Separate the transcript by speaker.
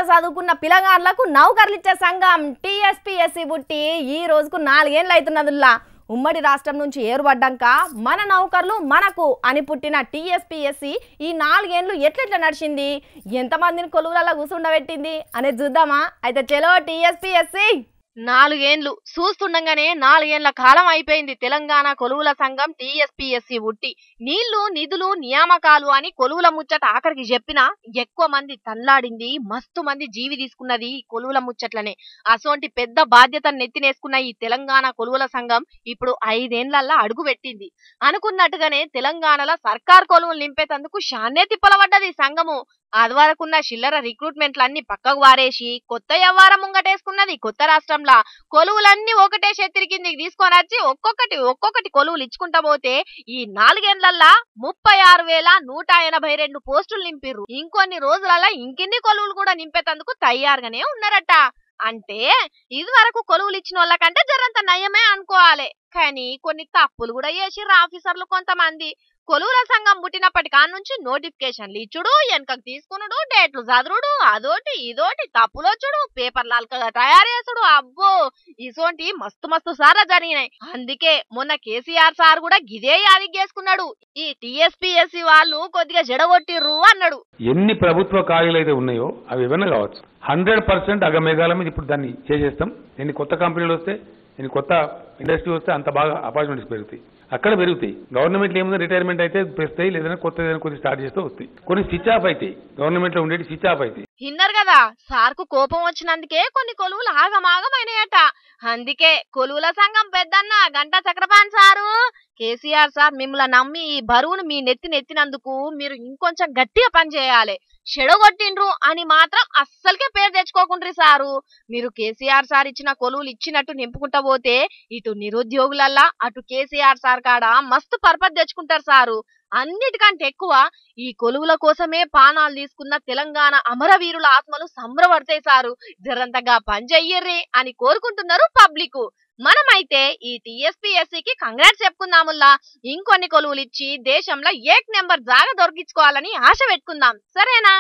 Speaker 1: చదువుకున్న పిల్లగాండ్లకు నౌకర్లిచ్చే సంఘం టీఎస్పీఎస్సీ పుట్టి ఈ రోజుకు 4 ఏళ్ళు అవుతున్నదిలా. ఉమ్మడి రాష్ట్రం నుంచి ఏర్పడ్డాక మన నౌకర్లు మనకు అని పుట్టిన టీఎస్పీఎస్సీ ఈ 4 ఏళ్ళు ఎట్లెట్లా నడిచింది, ఎంతమందిని కొలువులలో కూసుండబెట్టింది అనేది చూద్దామా? అయితే చలో టీఎస్పీఎస్సీ.
Speaker 2: 4 ఏండ్లు చూస్తుండగానే 4 ఏండ్ల కాలం అయిపోయింది తెలంగాణ కొలువుల సంఘం టీఎస్పీఎస్సీ పుట్టి. నీళ్లు నిధులు నియామకాలు అని కొలువుల ముచ్చట ఆఖరికి చెప్పినా ఎక్కువ మంది తల్లాడింది, మస్తు మంది జీవి తీసుకున్నది ఈ కొలువుల ముచ్చట్లనే. అసోంటి పెద్ద బాధ్యతను నెత్తినేసుకున్న ఈ తెలంగాణ కొలువుల సంఘం ఇప్పుడు 5 ఏండ్లల్లా అడుగు పెట్టింది. అనుకున్నట్టుగానే తెలంగాణలో సర్కార్ కొలువులు నింపేందుకు షాన్నే తిప్పలబడ్డది సంఘము. ఆదివరకున్న చిల్లర రిక్రూట్మెంట్లన్నీ పక్కకు వారేసి కొత్త వ్యవహారం ముంగటేసుకున్నది. కొత్త రాష్ట్రంలో కొలువులన్నీ ఒకటే చేతిరి కిందికి తీసుకొని వచ్చి ఒక్కొక్కటి కొలువులు ఇచ్చుకుంటా పోతే ఈ 4 ఏళ్లల్లా 36,182 పోస్టులు నింపిర్రు. ఇంకొన్ని రోజులల్లా ఇంకిన్ని కొలువులు కూడా నింపేందుకు తయారుగానే ఉన్నారట. అంటే ఇది వరకు కొలువులు ఇచ్చిన వాళ్ళకంటే జరంత నయమే అనుకోవాలి. కానీ కొన్ని తప్పులు కూడా చేసిర్రు ఆఫీసర్లు కొంతమంది. కొలువుల సంఘం పుట్టినప్పటి కానుంచి నోటిఫికేషన్లు ఇచ్చుడు, వెనకకు తీసుకునుడు, డేట్లు చదువుడు, అదోటి ఇదోటి తప్పులొచ్చుడు, పేపర్లు అల్కగా తయారు చేసుడు, అబ్బో ఇసోంటి మస్తు సార్లు జరిగినాయి. అందుకే మొన్న కేసీఆర్ సార్ కూడా గిదే యాదిగేసుకున్నాడు, ఈ టీఎస్పీఎస్సీ వాళ్ళు కొద్దిగా జడగొట్టిర్రు అన్నాడు.
Speaker 3: ఎన్ని ప్రభుత్వ ఖాళీలు అయితే ఉన్నాయో అవి ఏమన్నా కావచ్చు, 100% అగమేఘాల మీద ఇప్పుడు దాన్ని చేసేస్తాం. ఎన్ని కొత్త కంపెనీలు వస్తే, ఎన్ని కొత్త ఇండస్ట్రీ వస్తే అంత బాగా ఆపర్చునిటీస్ పెరుగుతాయి, అక్కడ పెరుగుతాయి. గవర్నమెంట్లో ఏముందో రిటైర్మెంట్ అయితే పెస్తాయి, లేదంటే కొత్త కొద్ది స్టార్ట్ చేస్తే వస్తాయి. కొన్ని స్విచ్ ఆఫ్ అవుతాయి, గవర్నమెంట్ లో ఉండేది స్విచ్ ఆఫ్ అవుతాయి.
Speaker 2: విన్నారు కదా, సార్కు కోపం వచ్చినందుకే కొన్ని కొలువులు ఆగమాగమైనాయట. అందుకే కొలువుల సంఘం పెద్దన్న గంటా చక్రపాణి సారు, కేసీఆర్ సార్ మిమ్మల్ని నమ్మి ఈ బరువును మీ నెత్తినందుకు మీరు ఇంకొంచెం గట్టిగా పనిచేయాలి. చెడగొట్టిండ్రు అని మాత్రం అస్సలకే పేరు తెచ్చుకోకుండ్రి సారు. మీరు కేసీఆర్ సార్ ఇచ్చిన కొలువులు ఇచ్చినట్టు నింపుకుంటా పోతే ఇటు నిరుద్యోగులల్లా అటు కేసీఆర్ సార్ కాడ మస్తు పర్పస్ తెచ్చుకుంటారు సారు. అన్నిటికంటే ఎక్కువ ఈ కొలువుల కోసమే పానాలు తీసుకున్న తెలంగాణ అమరవీరుల ఆత్మలు సంబరపడతాయి సారు. జరంతగా పనిచెయ్యర్రి అని కోరుకుంటున్నారు పబ్లిక్. మనమైతే ఈ టీఎస్పీఎస్సీకి కంగ్రాట్స్ చెప్పుకుందాముల్లా. ఇంకొన్ని కొలువులు ఇచ్చి దేశంలో 1 నెంబర్ జాగా దొరికించుకోవాలని ఆశ పెట్టుకుందాం, సరేనా?